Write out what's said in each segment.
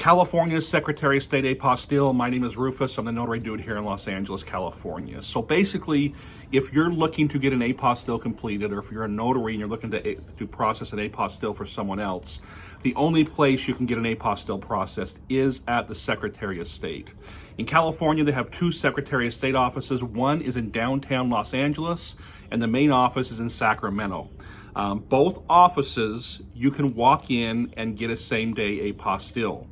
California Secretary of State Apostille. My name is Rufus. I'm the notary dude here in Los Angeles, California. So basically, if you're looking to get an apostille completed, or if you're a notary and you're looking to process an apostille for someone else, the only place you can get an apostille processed is at the Secretary of State. In California, they have two Secretary of State offices. One is in downtown Los Angeles, and the main office is in Sacramento. Both offices, you can walk in and get a same-day apostille.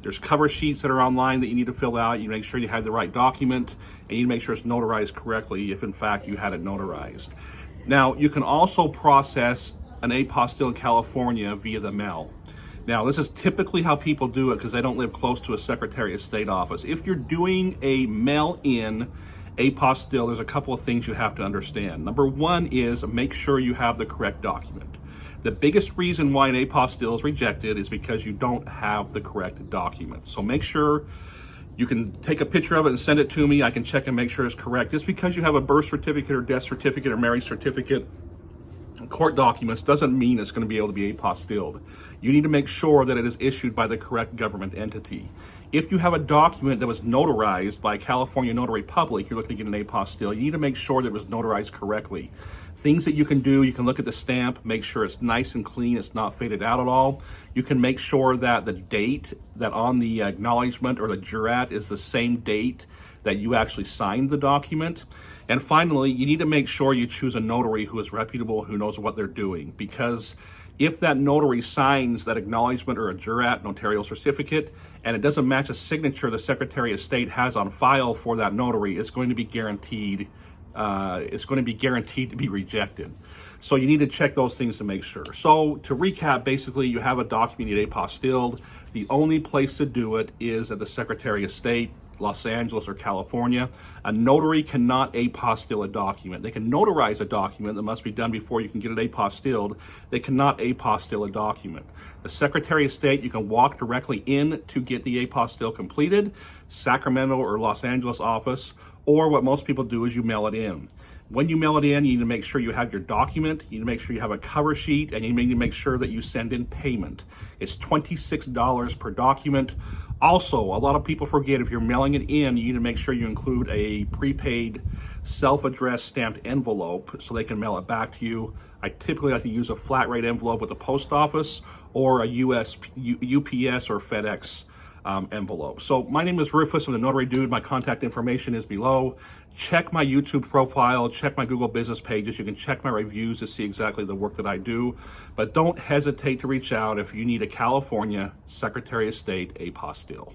There's cover sheets that are online that you need to fill out. You make sure you have the right document, and you make sure it's notarized correctly if in fact you had it notarized. Now, you can also process an apostille in California via the mail. Now, this is typically how people do it because they don't live close to a Secretary of State office. If you're doing a mail-in apostille, there's a couple of things you have to understand. Number one is make sure you have the correct document. The biggest reason why an apostille is rejected is because you don't have the correct document. So make sure you can take a picture of it and send it to me. I can check and make sure it's correct. Just because you have a birth certificate or death certificate or marriage certificate, court documents, doesn't mean it's going to be able to be apostilled. You need to make sure that it is issued by the correct government entity. If you have a document that was notarized by California Notary Public, you're looking to get an apostille, you need to make sure that it was notarized correctly. Things that you can do, you can look at the stamp, make sure it's nice and clean, it's not faded out at all. You can make sure that the date that on the acknowledgement or the jurat is the same date that you actually signed the document. And finally, you need to make sure you choose a notary who is reputable, who knows what they're doing, because if that notary signs that acknowledgement or a jurat notarial certificate and it doesn't match a signature the Secretary of State has on file for that notary, it's going to be guaranteed. It's going to be guaranteed to be rejected. So you need to check those things to make sure. So to recap, basically, you have a document you need apostilled. The only place to do it is at the Secretary of State, Los Angeles or California. A notary cannot apostille a document. They can notarize a document that must be done before you can get it apostilled. They cannot apostille a document. The Secretary of State, you can walk directly in to get the apostille completed, Sacramento or Los Angeles office, or what most people do is you mail it in. When you mail it in, you need to make sure you have your document, you need to make sure you have a cover sheet, and you need to make sure that you send in payment. It's $26 per document. Also, a lot of people forget if you're mailing it in, you need to make sure you include a prepaid self-addressed stamped envelope so they can mail it back to you. I typically like to use a flat rate envelope with the post office or a UPS or FedEx envelope. So my name is Rufus. I'm the Notary Dude. My contact information is below. Check my YouTube profile, check my Google business pages. You can check my reviews to see exactly the work that I do. But don't hesitate to reach out if you need a California Secretary of State apostille.